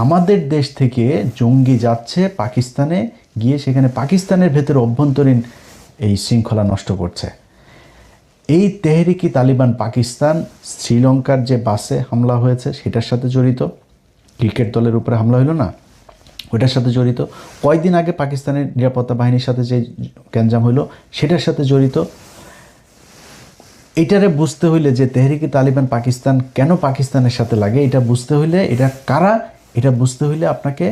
আমাদের দেশ থেকে জঙ্গি যাচ্ছে পাকিস্তানে, গিয়ে সেখানে পাকিস্তানের ভেতরে অভ্যন্তরীণ এই শৃঙ্খলা নষ্ট করছে। এই তেহরিকি তালিবান পাকিস্তান শ্রীলঙ্কার যে বাসে হামলা হয়েছে সেটার সাথে জড়িত, ক্রিকেট দলের উপরে হামলা হলো না, ওইটার সাথে জড়িত। কয়েকদিন আগে পাকিস্তানের নিরাপত্তা বাহিনীর সাথে যে গ্যাঞ্জাম হইল সেটার সাথে জড়িত। এটারে বুঝতে হইলে যে তেহরিকি তালিবান পাকিস্তান কেন পাকিস্তানের সাথে লাগে, এটা বুঝতে হইলে, এটা কারা, এটা বুঝতে হইলে আপনাকে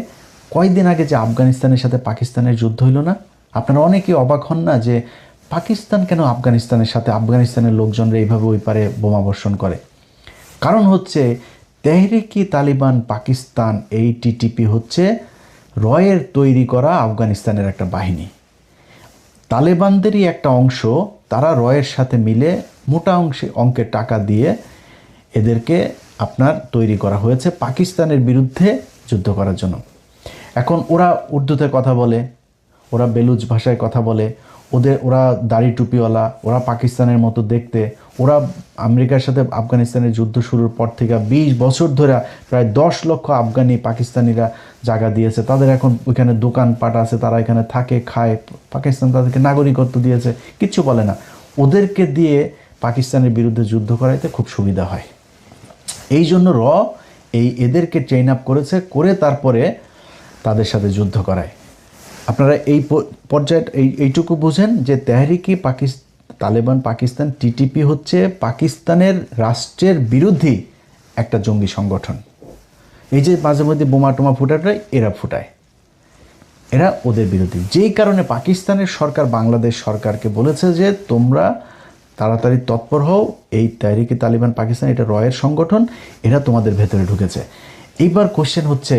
কয়েকদিন আগে যে আফগানিস্তানের সাথে পাকিস্তানের যুদ্ধ হইল না, আপনারা অনেকেই অবাক হন না যে পাকিস্তান কেন আফগানিস্তানের সাথে, আফগানিস্তানের লোকজনরা এইভাবে ওই পারে বোমা বর্ষণ করে। কারণ হচ্ছে তেহরিকি তালিবান পাকিস্তান, এই টিটিপি হচ্ছে রয়ের তৈরি করা আফগানিস্তানের একটা বাহিনী। তালেবানদেরই একটা অংশ, তারা রয়ের সাথে মিলে মোটা অঙ্কের টাকা দিয়ে এদেরকে আপনার তৈরি করা হয়েছে পাকিস্তানের বিরুদ্ধে যুদ্ধ করার জন্য। এখন ওরা উর্দুতে কথা বলে, ওরা বেলুচ ভাষায় কথা বলে, ওরা দাড়ি টুপিওয়ালা, ওরা পাকিস্তানের মতো দেখতে। ওরা আমেরিকার সাথে আফগানিস্তানের যুদ্ধ শুরুর পর থেকে 20 বছর ধরে প্রায় 10 লক্ষ আফগানি পাকিস্তানিরা জায়গা দিয়েছে। তাদের এখন ওইখানে দোকানপাট আছে, তারা এখানে থাকে, খায়। পাকিস্তান তাদেরকে নাগরিকত্ব দিয়েছে, কিচ্ছু বলে না। ওদেরকে দিয়ে পাকিস্তানের বিরুদ্ধে যুদ্ধ করাইতে খুব সুবিধা হয়। এই জন্য এদেরকে ট্রেন আপ করেছে, করে তারপরে তাদের সাথে যুদ্ধ করায়। আপনারা এই পর্যায়ে এইটুকু বুঝেন যে তেহরিকি তালেবান পাকিস্তান টিটিপি হচ্ছে পাকিস্তানের রাষ্ট্রের বিরোধী একটা জঙ্গি সংগঠন। এই যে মাঝে মধ্যে বোমা টোমা ফুটায়, এরা ফুটায়, এরা ওদের বিরোধী। যেই কারণে পাকিস্তানের সরকার বাংলাদেশ সরকারকে বলেছে যে তোমরা তাড়াতাড়ি তৎপর হও, এই তেহরিকি তালিবান পাকিস্তান এটা রয়ের সংগঠন, এরা তোমাদের ভেতরে ঢুকেছে। এইবার কোশ্চেন হচ্ছে,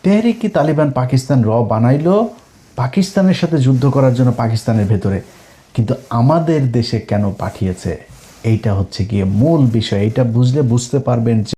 তেহরিকি তালিবান পাকিস্তান বানাইলো পাকিস্তানের সাথে যুদ্ধ করার জন্য পাকিস্তানের ভেতরে, কিন্তু আমাদের দেশে কেন পাঠিয়েছে? এইটা হচ্ছে গিয়ে মূল বিষয়। এইটা বুঝতে পারবেন যে